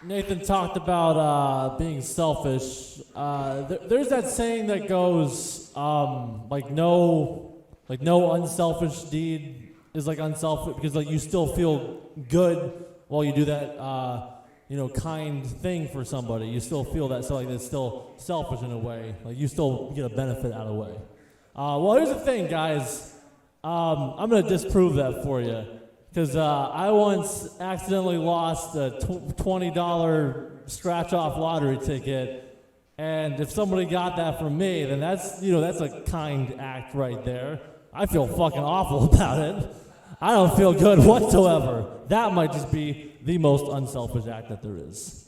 Nathan talked about being selfish. There's that saying that goes, no unselfish deed is like unselfish because like you still feel good while you do that, kind thing for somebody. You still feel that, so like it's still selfish in a way. Like you still get a benefit out of the way. Well, here's the thing, guys. I'm gonna disprove that for you. Because I once accidentally lost a $20 scratch-off lottery ticket, and if somebody got that from me, then that's a kind act right there. I feel fucking awful about it. I don't feel good whatsoever. That might just be the most unselfish act that there is.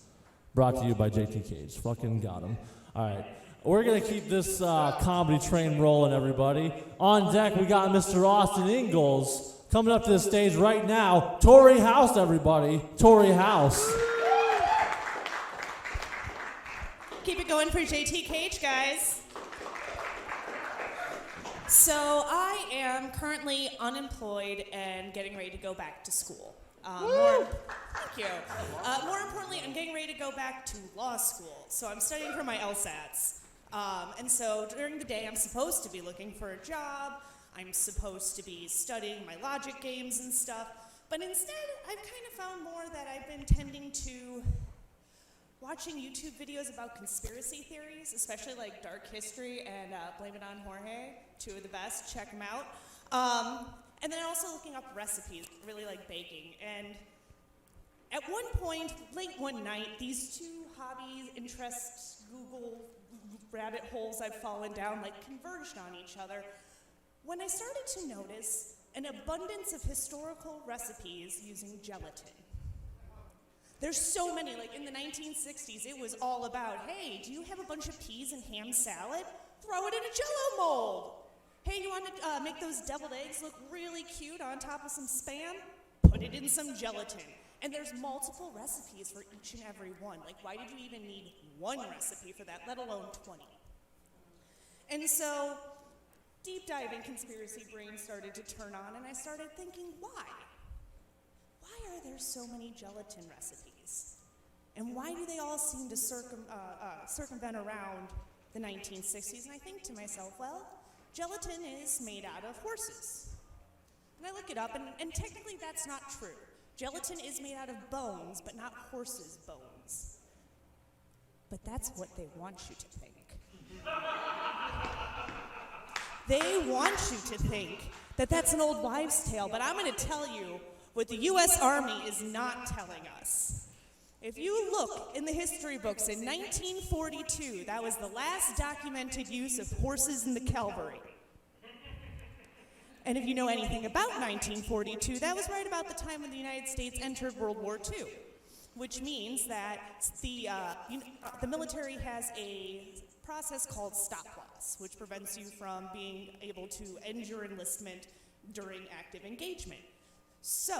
Brought to you by JT Cage. Fucking got him. All right. We're going to keep this comedy train rolling, everybody. On deck, we got Mr. Austin Ingalls. Coming up to the stage right now, Tori House, everybody. Tori House. Keep it going for JT Cage, guys. So I am currently unemployed and getting ready to go back to school. Thank you. More importantly, I'm getting ready to go back to law school. So I'm studying for my LSATs. And so during the day, I'm supposed to be looking for a job. I'm supposed to be studying my logic games and stuff, but instead I've kind of found more that I've been tending to watching YouTube videos about conspiracy theories, especially like Dark History and Blame It on Jorge, two of the best, check them out. And then also looking up recipes, really like baking. And at one point, late one night, these two hobbies, interests, Google rabbit holes I've fallen down, like converged on each other. When I started to notice an abundance of historical recipes using gelatin. There's so many, like in the 1960s, it was all about, hey, do you have a bunch of peas and ham salad? Throw it in a Jell-O mold. Hey, you want to make those deviled eggs look really cute on top of some Spam? Put it in some gelatin. And there's multiple recipes for each and every one. Like, why did you even need one recipe for that, let alone 20? And so, deep diving conspiracy brain started to turn on, and I started thinking, why? Why are there so many gelatin recipes? And why do they all seem to circumvent around the 1960s? And I think to myself, well, gelatin is made out of horses. And I look it up, and technically that's not true. Gelatin is made out of bones, but not horses' bones. But that's what they want you to think. They want you to think that that's an old wives' tale, but I'm going to tell you what the U.S. Army is not telling us. If you look in the history books, in 1942, that was the last documented use of horses in the cavalry. And if you know anything about 1942, that was right about the time when the United States entered World War II, which means that the military has a process called stop loss, which prevents you from being able to end your enlistment during active engagement. So,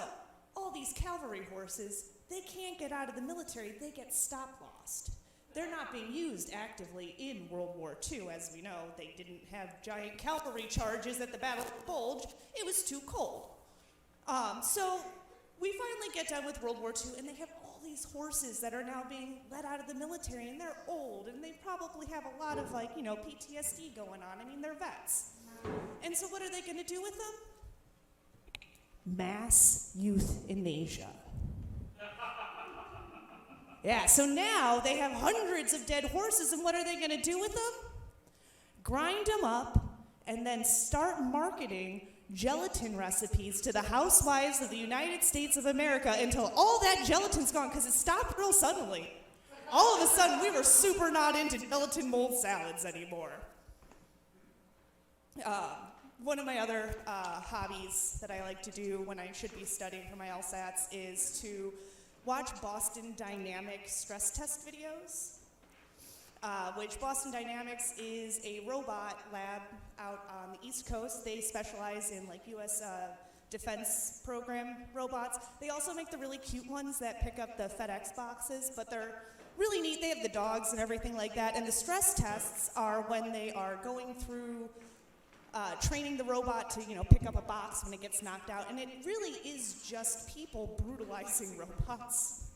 all these cavalry horses, they can't get out of the military, they get stop lost. They're not being used actively in World War II. As we know, they didn't have giant cavalry charges at the Battle of Bulge. It was too cold. So we finally get done with World War II, and they have all these horses that are now being let out of the military, and they're old, and they probably have a lot of, PTSD going on. I mean, they're vets. And so what are they going to do with them? Mass euthanasia. Yeah, so now they have hundreds of dead horses, and what are they going to do with them? Grind them up, and then start marketing gelatin recipes to the housewives of the United States of America until all that gelatin's gone, because it stopped real suddenly. All of a sudden, we were super not into gelatin mold salads anymore. One of my other hobbies that I like to do when I should be studying for my LSATs is to watch Boston Dynamics stress test videos, which Boston Dynamics is a robot lab out on the East Coast. They specialize in U.S. defense program robots. They also make the really cute ones that pick up the FedEx boxes, but they're really neat. They have the dogs and everything like that. And the stress tests are when they are going through training the robot to, pick up a box when it gets knocked out. And it really is just people brutalizing robots.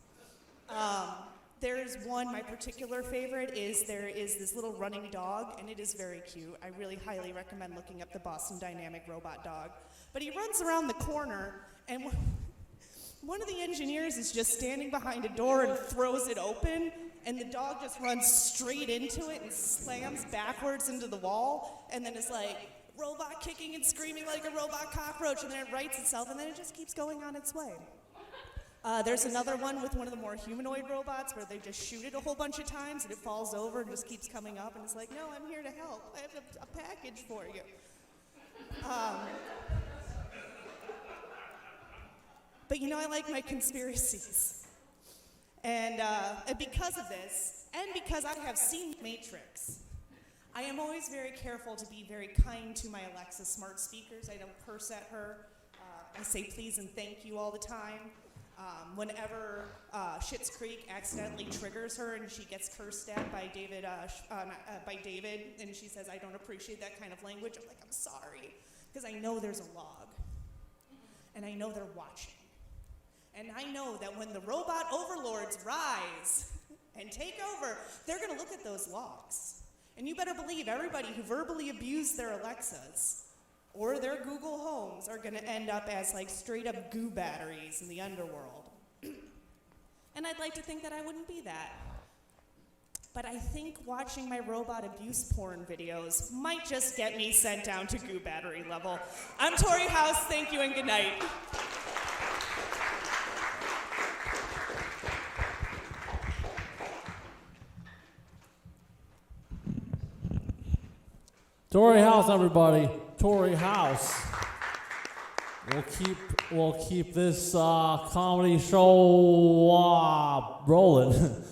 There's one, my particular favorite is there is this little running dog, and it is very cute. I really highly recommend looking up the Boston Dynamic robot dog. But he runs around the corner, and one of the engineers is just standing behind a door and throws it open, and the dog just runs straight into it and slams backwards into the wall, and then is like, robot kicking and screaming like a robot cockroach, and then it rights itself, and then it just keeps going on its way. There's another one with one of the more humanoid robots where they just shoot it a whole bunch of times and it falls over and just keeps coming up, and it's like, no, I'm here to help. I have a package for you. But I like my conspiracies. And because of this, and because I have seen Matrix, I am always very careful to be very kind to my Alexa smart speakers. I don't curse at her. I say please and thank you all the time. Whenever Schitt's Creek accidentally triggers her and she gets cursed at by David, and she says, I don't appreciate that kind of language, I'm like, I'm sorry. Because I know there's a log. And I know they're watching. And I know that when the robot overlords rise and take over, they're going to look at those logs. And you better believe everybody who verbally abused their Alexas or their Google Homes are going to end up as like straight up goo batteries in the underworld. And I'd like to think that I wouldn't be that. But I think watching my robot abuse porn videos might just get me sent down to goo battery level. I'm Tori House, thank you and good night. Tory House, everybody. Tory House. We'll keep this comedy show rolling.